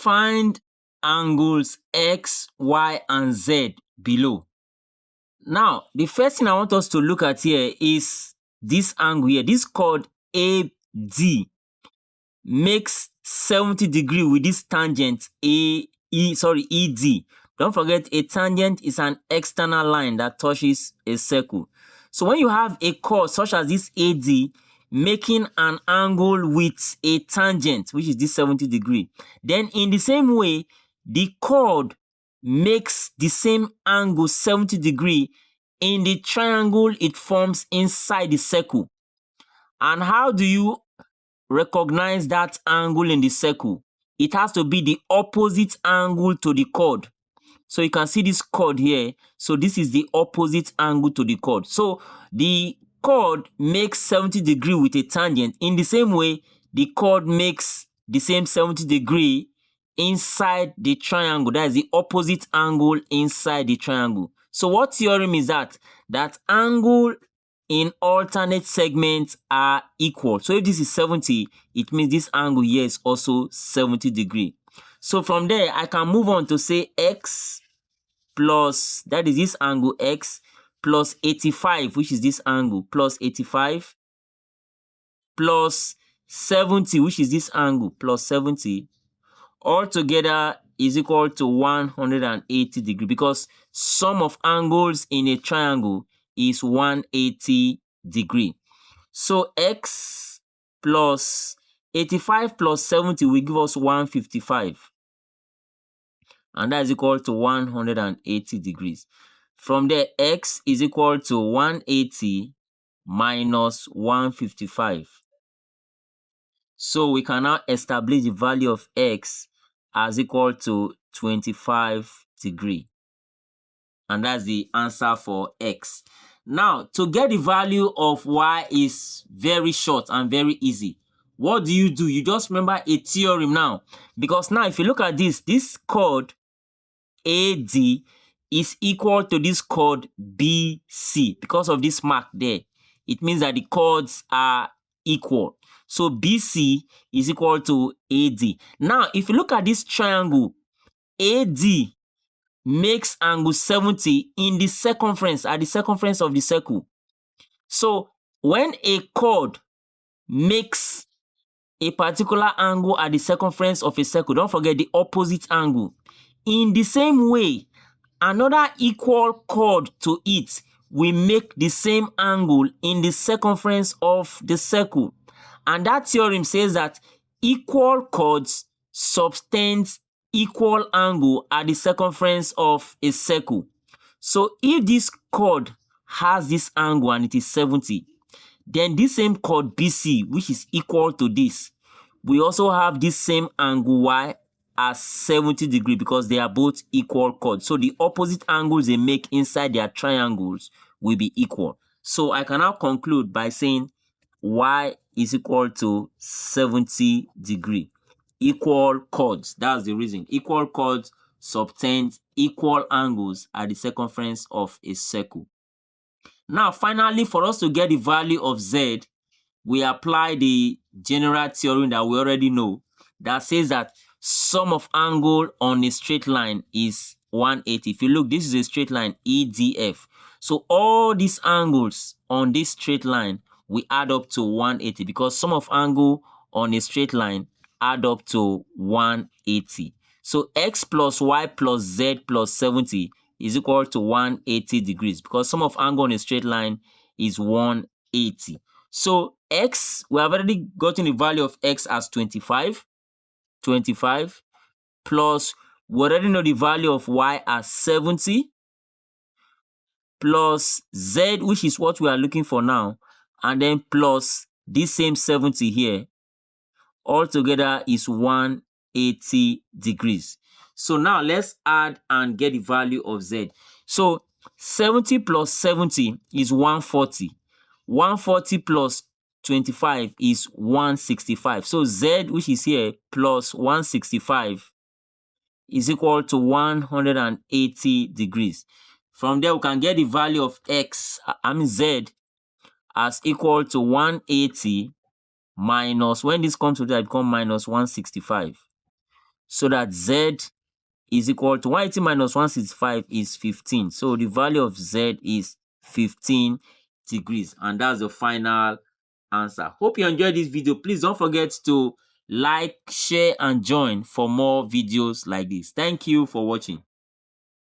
Find angles X, Y, and Z below. Now, the first thing I want us to look at here is this angle here. This chord AD makes 70 degrees with this tangent ED. Don't forget, a tangent is an external line that touches a circle. So when you have a chord such as this AD making an angle with a tangent, which is this 70 degree, then in the same way, the chord makes the same angle 70 degree in the triangle it forms inside the circle. And how do you recognize that angle in the circle? It has to be the opposite angle to the chord. So you can see this chord here. So this is the opposite angle to the chord. So the chord makes 70 degree with a tangent. In the same way, the chord makes the same 70 degree inside the triangle. That is the opposite angle inside the triangle. So what theorem is that? That angle in alternate segments are equal. So if this is 70, it means this angle here is also 70 degree. So from there, I can move on to say X plus, that is this angle X, plus 85, which is this angle, plus 85, plus 70, which is this angle, plus 70, all together is equal to 180 degree, because sum of angles in a triangle is 180 degree. So X plus 85 plus 70 will give us 155. And that is equal to 180 degrees. From there, X is equal to 180 minus 155. So we can now establish the value of X as equal to 25 degree. And that's the answer for X. Now, to get the value of Y is very short and very easy. What do? You just remember a theorem now. Because now, if you look at this chord AD is equal to this chord BC. Because of this mark there, it means that the chords are equal. So BC is equal to AD. Now, if you look at this triangle, AD makes angle 70 in the circumference, at the circumference of the circle. So when a chord makes a particular angle at the circumference of a circle, don't forget the opposite angle. In the same way, another equal chord to it will make the same angle in the circumference of the circle. And that theorem says that equal chords subtend equal angle at the circumference of a circle. So if this chord has this angle and it is 70, then this same chord BC, which is equal to this, we also have this same angle Y as 70 degree, because they are both equal chords. So the opposite angles they make inside their triangles will be equal. So I can now conclude by saying Y is equal to 70 degree. Equal chords, that's the reason. Equal chords subtend equal angles at the circumference of a circle. Now, finally, for us to get the value of Z, we apply the general theorem that we already know that says that sum of angle on a straight line is 180. If you look, this is a straight line EDF. So all these angles on this straight line we add up to 180, because sum of angle on a straight line add up to 180. So X plus Y plus Z plus 70 is equal to 180 degrees, because sum of angle on a straight line is 180. So X, we have already gotten the value of X as 25, plus we already know the value of Y as 70, plus Z, which is what we are looking for now, and then plus this same 70 here. All together is 180 degrees. So now let's add and get the value of Z. So 70 plus 70 is 140. 140 plus 25 is 165. So Z, which is here, plus 165 is equal to 180 degrees. From there, we can get the value of X, Z, as equal to 180 minus, when this comes to that, it becomes minus 165. so that Z is equal to 180 minus 165 is 15. So the value of Z is 15 degrees. And that's the final answer. Hope you enjoyed this video. Please don't forget to like, share, and join for more videos like this. Thank you for watching.